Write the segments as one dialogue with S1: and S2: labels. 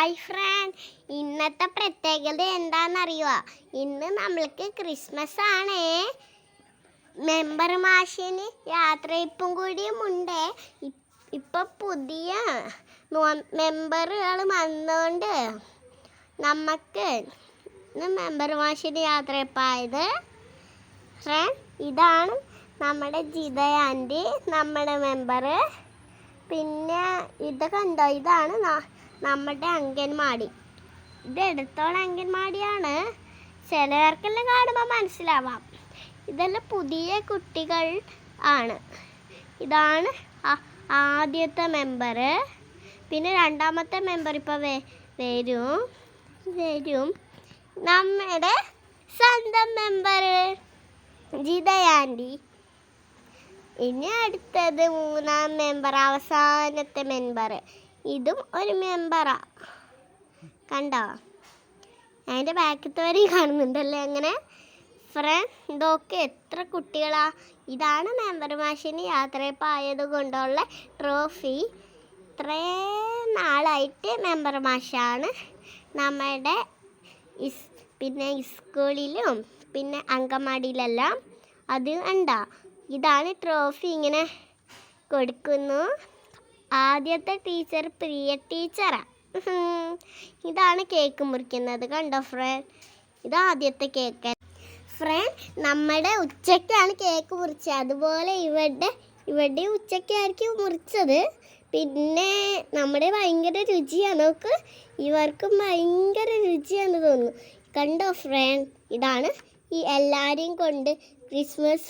S1: Hi front, ഇന്നത്തെ പ്രത്യേകത എന്താണെന്നറിയുമോ? ഇന്ന് നമ്മൾക്ക് ക്രിസ്മസ് ആണേ. മെമ്പർ മാഷിന് യാത്രയപ്പും കൂടിയുമുണ്ട്. ഇപ്പം പുതിയ മെമ്പറുകൾ വന്നുകൊണ്ട് നമുക്ക് മെമ്പർ മാഷിന് യാത്രയപ്പായത്. ഫ്രണ്ട്, ഇതാണ് നമ്മുടെ ജിത ആൻറ്റി, നമ്മുടെ മെമ്പർ. പിന്നെ ഇത് കണ്ടോ, ഇതാണ് നമ്മുടെ അംഗൻവാടി. ഇത് എടുത്തോളം അംഗൻവാടിയാണ്. ചിലവർക്കെല്ലാം കാണുമ്പോൾ മനസ്സിലാവാം. ഇതെല്ലാം പുതിയ കുട്ടികൾ ആണ്. ഇതാണ് ആദ്യത്തെ മെമ്പർ. പിന്നെ രണ്ടാമത്തെ മെമ്പർ ഇപ്പോൾ വരും. നമ്മുടെ സ്വന്തം മെമ്പർ ജിത ആൻറ്റി. ഇനി അടുത്തത് മൂന്നാം മെമ്പർ, അവസാനത്തെ മെമ്പർ. ഇതും ഒരു മെമ്പറാ, കണ്ടോ? അതിൻ്റെ ബാക്കത്തെ വരെയും കാണുന്നുണ്ടല്ലേ അങ്ങനെ. ഫ്രണ്ട്, ഇതൊക്കെ എത്ര കുട്ടികളാ! ഇതാണ് മെമ്പർ മാഷിന് യാത്രയപ്പായത് കൊണ്ടുള്ള ട്രോഫി. ഇത്രയും നാളായിട്ട് മെമ്പർ മാഷാണ് നമ്മുടെ പിന്നെ സ്കൂളിലും പിന്നെ അങ്കമാടിയിലെല്ലാം. അത് കണ്ടോ, ഇതാണ് ട്രോഫി. ഇങ്ങനെ കൊടുക്കുന്നു. ആദ്യത്തെ ടീച്ചർ പ്രിയ ടീച്ചറാ. ഇതാണ് കേക്ക് മുറിക്കുന്നത്, കണ്ടോ ഫ്രണ്ട്? ഇത് ആദ്യത്തെ കേക്ക്. ഫ്രണ്ട്, നമ്മുടെ ഉച്ചയ്ക്കാണ് കേക്ക് മുറിച്ചത്. അതുപോലെ ഇവിടെ ഉച്ചയ്ക്കായിരിക്കും മുറിച്ചത്. പിന്നെ നമ്മുടെ ഭയങ്കര രുചിയാണ്. നോക്ക്, ഇവർക്കും ഭയങ്കര രുചിയാണെന്ന് തോന്നുന്നു. കണ്ടോ ഫ്രണ്ട്? ഇതാണ് ഈ എല്ലാവരെയും കൊണ്ട് ക്രിസ്മസ്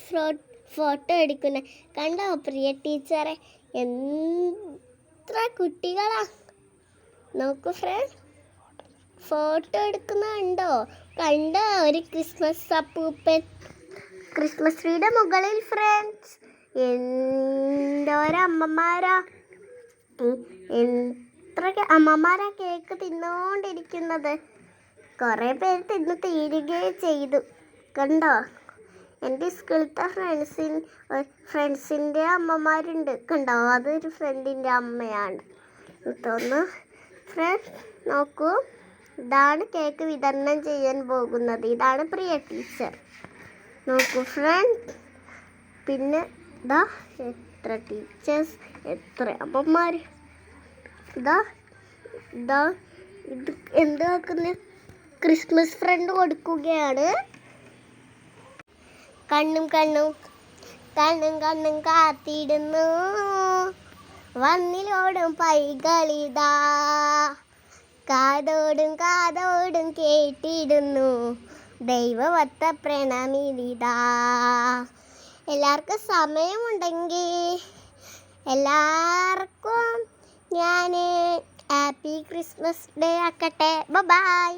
S1: ഫോട്ടോ എടുക്കുന്നത്. കണ്ടോ പ്രിയ ടീച്ചറെ? എത്ര കുട്ടികളാ! നോക്കൂ ഫ്രണ്ട്, ഫോട്ടോ എടുക്കുന്ന കണ്ടോ ഒരു ക്രിസ്മസ് അപ്പൂപ്പൻ ക്രിസ്മസ് ട്രീയുടെ മുകളിൽ. ഫ്രണ്ട്സ്, എന്തോരമ്മമാരാ! എത്ര അമ്മമാരാ കേക്ക് തിന്നുകൊണ്ടിരിക്കുന്നത്. കുറേ പേര് തിന്ന് തീരുകയും ചെയ്തു. കണ്ടോ, എൻ്റെ സ്കൂളത്തെ ഫ്രണ്ട്സിൻ്റെ അമ്മമാരുണ്ട്. കണ്ടോ, അതൊരു ഫ്രണ്ടിൻ്റെ അമ്മയാണ് തോന്നുന്നു. ഫ്രണ്ട്, നോക്കൂ, ഇതാണ് കേക്ക് വിതരണം ചെയ്യാൻ പോകുന്നത്. ഇതാണ് പ്രിയ ടീച്ചർ. നോക്കൂ ഫ്രണ്ട്, പിന്നെ എത്ര ടീച്ചേഴ്സ്, എത്ര അമ്മമാർ. ഇത് എന്താക്കുന്ന ക്രിസ്മസ് ഫ്രണ്ട് കൊടുക്കുകയാണ്. കണ്ണും കാത്തിടുന്നു, വന്നിലോടും പൈകളിതാ, കാതോടും കേട്ടിടുന്നു, ദൈവവത്ത പ്രണമിതാ. എല്ലാവർക്കും സമയമുണ്ടെങ്കിൽ എല്ലാവർക്കും ഞാൻ ഹാപ്പി ക്രിസ്മസ് ഡേ ആക്കട്ടെ. ബൈ.